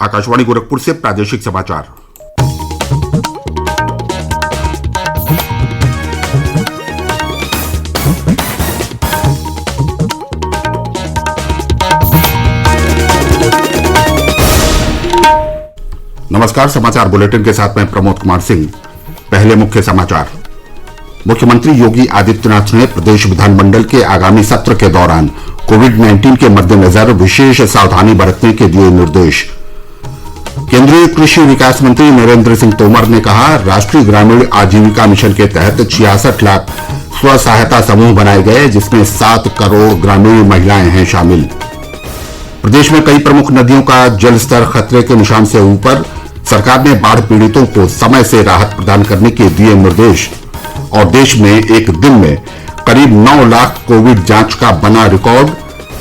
आकाशवाणी गोरखपुर से प्रादेशिक समाचार। नमस्कार, समाचार बुलेटिन के साथ मैं प्रमोद कुमार सिंह। पहले मुख्य समाचार। मुख्यमंत्री योगी आदित्यनाथ ने प्रदेश विधानमंडल के आगामी सत्र के दौरान कोविड-19 के मद्देनजर विशेष सावधानी बरतने के दिए निर्देश। केंद्रीय कृषि विकास मंत्री नरेंद्र सिंह तोमर ने कहा, राष्ट्रीय ग्रामीण आजीविका मिशन के तहत 66 लाख स्व सहायता समूह बनाए गए, जिसमें 7 करोड़ ग्रामीण महिलाएं हैं शामिल। प्रदेश में कई प्रमुख नदियों का जलस्तर खतरे के निशान से ऊपर। सरकार ने बाढ़ पीड़ितों को समय से राहत प्रदान करने के दिए निर्देश। और देश में एक दिन में करीब 9 लाख कोविड जांच का बना रिकॉर्ड।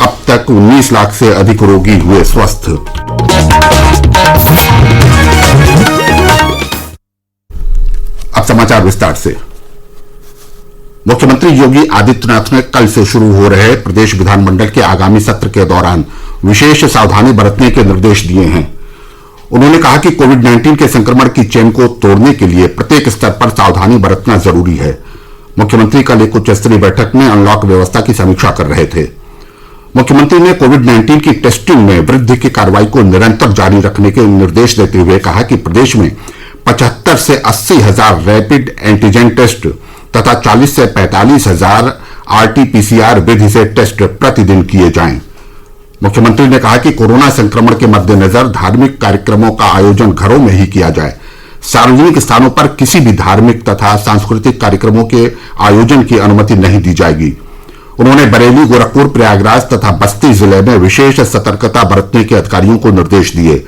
अब तक 19 लाख से अधिक रोगी हुए स्वस्थ। अब समाचार विस्तार से। मुख्यमंत्री योगी आदित्यनाथ ने कल से शुरू हो रहे प्रदेश विधानमंडल के आगामी सत्र के दौरान विशेष सावधानी बरतने के निर्देश दिए हैं। उन्होंने कहा कि कोविड-19 के संक्रमण की चेन को तोड़ने के लिए प्रत्येक स्तर पर सावधानी बरतना जरूरी है। मुख्यमंत्री कल एक उच्च स्तरीय बैठक में अनलॉक व्यवस्था की समीक्षा कर रहे थे। मुख्यमंत्री ने कोविड-19 की टेस्टिंग में वृद्धि की कार्रवाई को निरंतर जारी रखने के निर्देश देते हुए कहा कि प्रदेश में 75 से 80 हजार रैपिड एंटीजन टेस्ट तथा 40 से 45 हजार आरटी-पीसीआर विधि से टेस्ट प्रतिदिन किए जाएं। मुख्यमंत्री ने कहा कि कोरोना संक्रमण के मद्देनजर धार्मिक कार्यक्रमों का आयोजन घरों में ही किया जाए। सार्वजनिक स्थानों पर किसी भी धार्मिक तथा सांस्कृतिक कार्यक्रमों के आयोजन की अनुमति नहीं दी जाएगी। उन्होंने बरेली, गोरखपुर, प्रयागराज तथा बस्ती जिले में विशेष सतर्कता बरतने के अधिकारियों को निर्देश दिए।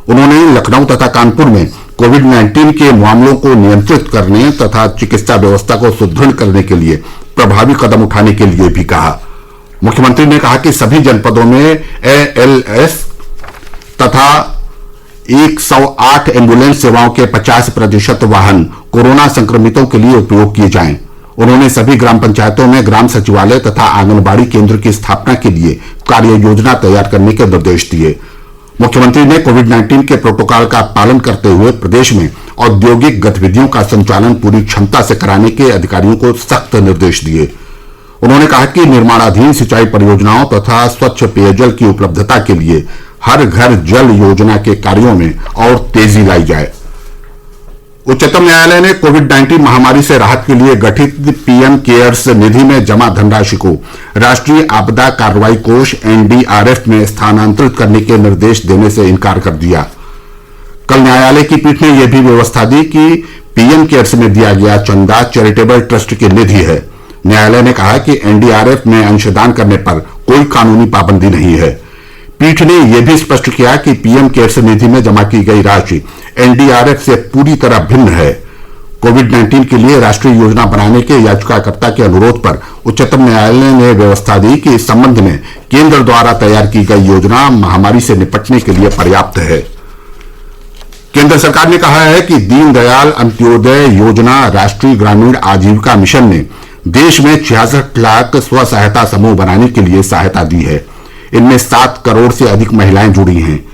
उन्होंने लखनऊ तथा कानपुर में कोविड-19 के मामलों को नियंत्रित करने तथा चिकित्सा व्यवस्था को सुदृढ़ करने के लिए प्रभावी कदम उठाने के लिए भी कहा। मुख्यमंत्री ने कहा कि सभी जनपदों में ALS तथा 108 एम्बुलेंस सेवाओं के 50% वाहन कोरोना संक्रमितों के लिए उपयोग किए जाएं। उन्होंने सभी ग्राम पंचायतों में ग्राम सचिवालय तथा आंगनबाड़ी केंद्र की स्थापना के लिए कार्य योजना तैयार करने के निर्देश दिए। मुख्यमंत्री ने कोविड-19 के प्रोटोकॉल का पालन करते हुए प्रदेश में औद्योगिक गतिविधियों का संचालन पूरी क्षमता से कराने के अधिकारियों को सख्त निर्देश दिए। उन्होंने कहा कि निर्माणाधीन सिंचाई परियोजनाओं तथा स्वच्छ पेयजल की उपलब्धता के लिए हर घर जल योजना के कार्यों में और तेजी लाई जाए। उच्चतम न्यायालय ने कोविड-19 महामारी से राहत के लिए गठित पीएम केयर्स निधि में जमा धनराशि को राष्ट्रीय आपदा कार्रवाई कोष NDRF में स्थानांतरित करने के निर्देश देने से इनकार कर दिया। कल न्यायालय की पीठ ने यह भी व्यवस्था दी कि पीएम केयर्स में दिया गया चंदा चैरिटेबल ट्रस्ट की निधि है। न्यायालय ने कहा कि NDRF में अंशदान करने पर कोई कानूनी पाबंदी नहीं है। पीठ ने यह भी स्पष्ट किया कि पीएम केयर्स निधि में जमा की गई राशि NDRF से पूरी तरह भिन्न है। कोविड-19 के लिए राष्ट्रीय योजना बनाने के याचिकाकर्ता के अनुरोध पर उच्चतम न्यायालय ने व्यवस्था दी कि इस संबंध में केंद्र द्वारा तैयार की गई योजना महामारी से निपटने के लिए पर्याप्त है। केंद्र सरकार ने कहा है कि दीनदयाल अंत्योदय योजना राष्ट्रीय ग्रामीण आजीविका मिशन ने देश में 66 लाख स्व सहायता समूह बनाने के लिए सहायता दी है। इनमें 7 करोड़ से अधिक महिलाएं जुड़ी हैं।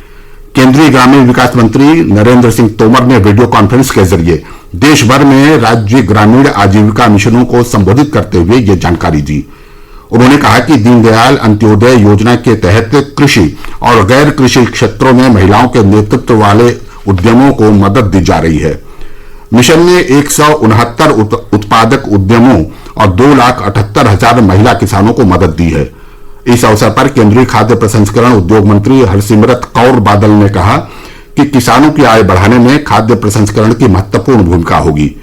केंद्रीय ग्रामीण विकास मंत्री नरेंद्र सिंह तोमर ने वीडियो कॉन्फ्रेंस के जरिए देश भर में राज्य ग्रामीण आजीविका मिशनों को संबोधित करते हुए ये जानकारी दी। उन्होंने कहा कि दीनदयाल अंत्योदय योजना के तहत कृषि और गैर कृषि क्षेत्रों में महिलाओं के नेतृत्व वाले उद्यमों को मदद दी जा रही है। मिशन ने 169 उत्पादक उद्यमों और 2,78,000 महिला किसानों को मदद दी है। इस अवसर पर केंद्रीय खाद्य प्रसंस्करण उद्योग मंत्री हरसिमरत कौर बादल ने कहा कि किसानों की आय बढ़ाने में खाद्य प्रसंस्करण की महत्वपूर्ण भूमिका होगी।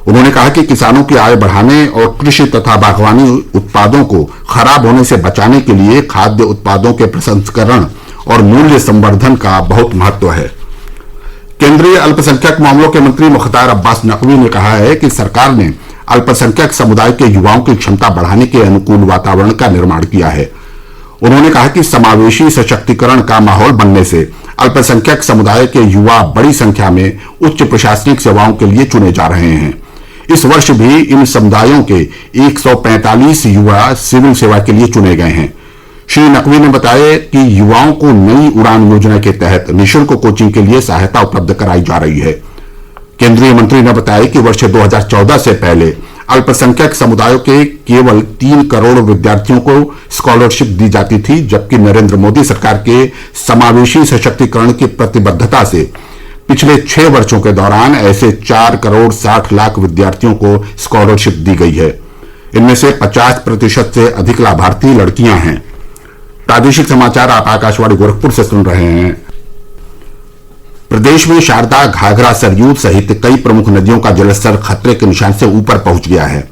उन्होंने कहा कि किसानों की आय बढ़ाने और कृषि तथा बागवानी उत्पादों को खराब होने से बचाने के लिए खाद्य उत्पादों के प्रसंस्करण और मूल्य संवर्धन का बहुत महत्व है। केंद्रीय अल्पसंख्यक मामलों के मंत्री मुख्तार अब्बास नकवी ने कहा है कि सरकार ने अल्पसंख्यक समुदाय के युवाओं की क्षमता बढ़ाने के अनुकूल वातावरण का निर्माण किया है। उन्होंने कहा कि समावेशी सशक्तिकरण का माहौल बनने से अल्पसंख्यक समुदाय के युवा बड़ी संख्या में उच्च प्रशासनिक सेवाओं के लिए चुने जा रहे हैं। इस वर्ष भी इन समुदायों के 145 युवा सिविल सेवा के लिए चुने गए हैं। श्री नकवी ने बताया कि युवाओं को नई उड़ान योजना के तहत निःशुल्क कोचिंग के लिए सहायता उपलब्ध कराई जा रही है। केंद्रीय मंत्री ने बताया कि वर्ष 2014 से पहले अल्पसंख्यक समुदायों के केवल 3 करोड़ विद्यार्थियों को स्कॉलरशिप दी जाती थी, जबकि नरेंद्र मोदी सरकार के समावेशी सशक्तिकरण की प्रतिबद्धता से पिछले 6 वर्षों के दौरान ऐसे 4 करोड़ 60 लाख विद्यार्थियों को स्कॉलरशिप दी गई है। इनमें से 50% से अधिक लाभार्थी लड़कियां हैं। प्रादेशिक समाचार आप आकाशवाणी गोरखपुर से सुन रहे हैं। प्रदेश में शारदा, घाघरा, सरयू सहित कई प्रमुख नदियों का जलस्तर खतरे के निशान से ऊपर पहुंच गया है।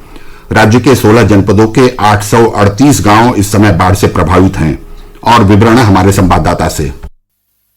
राज्य के 16 जनपदों के 838 गांव इस समय बाढ़ से प्रभावित हैं। और विवरण हमारे संवाददाता से।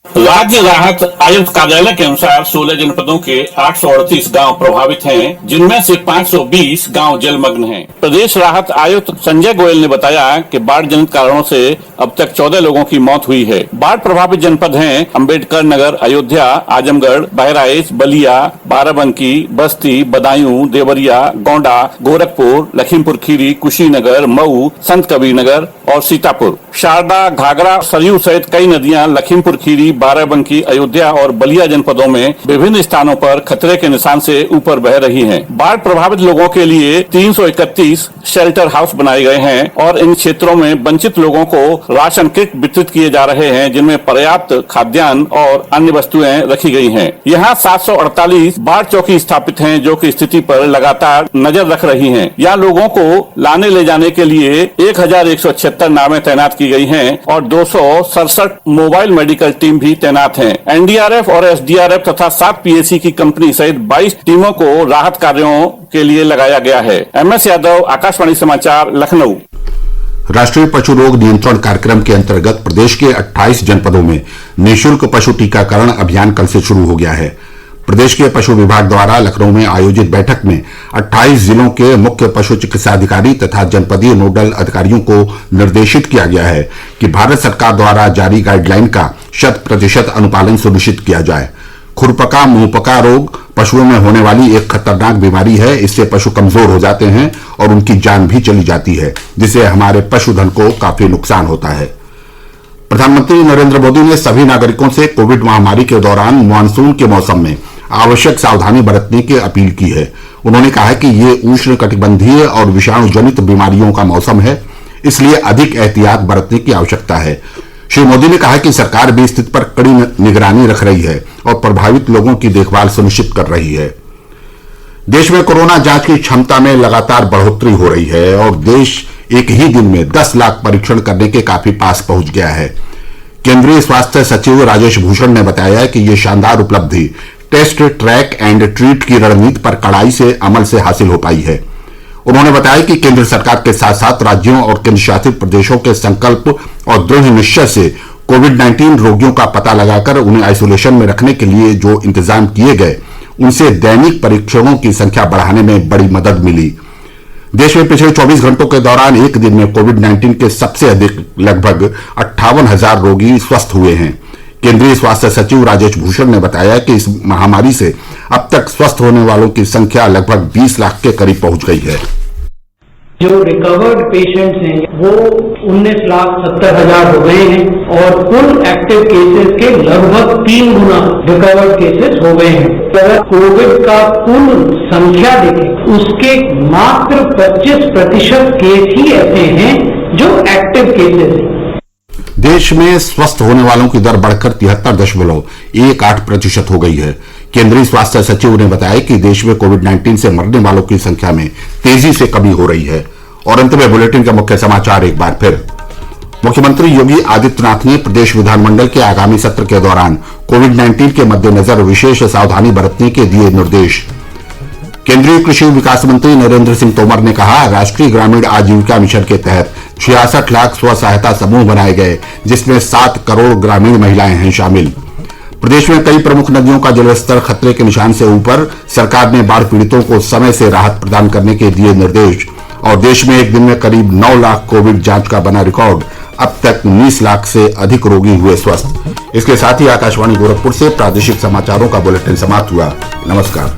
राज्य राहत आयुक्त कार्यालय के अनुसार 16 जनपदों के 838 गांव प्रभावित हैं, जिनमें से 520 गांव जलमग्न हैं। प्रदेश राहत आयुक्त संजय गोयल ने बताया कि बाढ़ जनित कारणों से अब तक 14 लोगों की मौत हुई है। बाढ़ प्रभावित जनपद हैं अम्बेडकर नगर, अयोध्या, आजमगढ़, बहराइच, बलिया, बाराबंकी, बस्ती, बदायूं, देवरिया, गोंडा, गोरखपुर, लखीमपुर खीरी, कुशीनगर, मऊ, संत कबीर नगर और सीतापुर। शारदा, घाघरा, सरयू सहित कई नदियां लखीमपुर खीरी, बाराबंकी, अयोध्या और बलिया जनपदों में विभिन्न स्थानों पर खतरे के निशान से ऊपर बह रही हैं। बाढ़ प्रभावित लोगों के लिए 331 शेल्टर हाउस बनाए गए हैं और इन क्षेत्रों में वंचित लोगों को राशन किट वितरित किए जा रहे हैं, जिनमें पर्याप्त खाद्यान्न और अन्य वस्तुएं रखी गई हैं। यहाँ 748 बाढ़ चौकी स्थापित हैं, जो कि स्थिति पर लगातार नजर रख रही हैं। यहाँ लोगों को लाने ले जाने के लिए 1176 नावें तैनात की गई हैं और 267 मोबाइल मेडिकल टीम भी तैनात हैं। एनडीआरएफ और एसडीआरएफ तथा 7 पीएसी की कंपनी सहित 22 टीमों को राहत कार्यों के लिए लगाया गया है। MS यादव, आकाशवाणी समाचार, लखनऊ। राष्ट्रीय पशु रोग नियंत्रण कार्यक्रम के अंतर्गत प्रदेश के 28 जनपदों में निःशुल्क पशु टीकाकरण अभियान कल से शुरू हो गया है। प्रदेश के पशु विभाग द्वारा लखनऊ में आयोजित बैठक में 28 जिलों के मुख्य पशु चिकित्साधिकारी तथा जनपदीय नोडल अधिकारियों को निर्देशित किया गया है कि भारत सरकार द्वारा जारी गाइडलाइन का 100% अनुपालन सुनिश्चित किया जाए। खुरपका मुंहपका रोग पशुओं में होने वाली एक खतरनाक बीमारी है। इससे पशु कमजोर हो जाते हैं और उनकी जान भी चली जाती है, जिससे हमारे पशुधन को काफी नुकसान होता है। प्रधानमंत्री नरेंद्र मोदी ने सभी नागरिकों से कोविड महामारी के दौरान मानसून के मौसम में आवश्यक सावधानी बरतने की अपील की है। उन्होंने कहा कि ये उष्ण कटिबंधीय और विषाणु जनित बीमारियों का मौसम है, इसलिए अधिक एहतियात बरतने की आवश्यकता है। श्री मोदी ने कहा कि सरकार भी स्थिति पर कड़ी निगरानी रख रही है और प्रभावित लोगों की देखभाल सुनिश्चित कर रही है। देश में कोरोना जांच की क्षमता में लगातार बढ़ोतरी हो रही है और देश एक ही दिन में 10 लाख परीक्षण करने के काफी पास पहुंच गया है। केंद्रीय स्वास्थ्य सचिव राजेश भूषण ने बताया कि यह शानदार उपलब्धि टेस्ट, ट्रैक एंड ट्रीट की रणनीति पर कड़ाई से अमल से हासिल हो पाई है। उन्होंने बताया कि केंद्र सरकार के साथ साथ राज्यों और केंद्र शासित प्रदेशों के संकल्प और दृढ़ निश्चय से कोविड-19 रोगियों का पता लगाकर उन्हें आइसोलेशन में रखने के लिए जो इंतजाम किए गए, उनसे दैनिक परीक्षणों की संख्या बढ़ाने में बड़ी मदद मिली। देश में पिछले 24 घंटों के दौरान एक दिन में कोविड-19 के सबसे अधिक लगभग 58,000 रोगी स्वस्थ हुए हैं। केंद्रीय स्वास्थ्य सचिव राजेश भूषण ने बताया कि इस महामारी से अब तक स्वस्थ होने वालों की संख्या लगभग 20 लाख के करीब पहुंच गई है। जो रिकवर्ड पेशेंट्स हैं वो 19,70,000 हो गए हैं और कुल एक्टिव केसेस के लगभग 3 गुना रिकवर्ड केसेस हो गए हैं। अगर कोविड का कुल संख्या देखें, उसके मात्र 25% केस ही ऐसे हैं जो एक्टिव केसेस हैं। देश में स्वस्थ होने वालों की दर बढ़कर 73.18% हो गई है। केंद्रीय स्वास्थ्य सचिव ने बताया कि देश में कोविड-19 से मरने वालों की संख्या में तेजी से कमी हो रही है। और अंत में बुलेटिन के मुख्य समाचार एक बार फिर। मुख्यमंत्री योगी आदित्यनाथ ने प्रदेश विधानमंडल के आगामी सत्र के दौरान कोविड-19 के मद्देनजर विशेष सावधानी बरतने के दिए निर्देश। केंद्रीय कृषि विकास मंत्री नरेंद्र सिंह तोमर ने कहा, राष्ट्रीय ग्रामीण आजीविका मिशन के तहत 66 लाख स्व सहायता समूह बनाए गए, जिसमें 7 करोड़ ग्रामीण महिलाएं हैं शामिल। प्रदेश में कई प्रमुख नदियों का जलस्तर खतरे के निशान से ऊपर। सरकार ने बाढ़ पीड़ितों को समय से राहत प्रदान करने के दिए निर्देश। और देश में एक दिन में करीब 9 लाख कोविड जांच का बना रिकॉर्ड। अब तक 19 लाख से अधिक रोगी हुए स्वस्थ। इसके साथ ही आकाशवाणी गोरखपुर से प्रादेशिक समाचारों का बुलेटिन समाप्त हुआ। नमस्कार।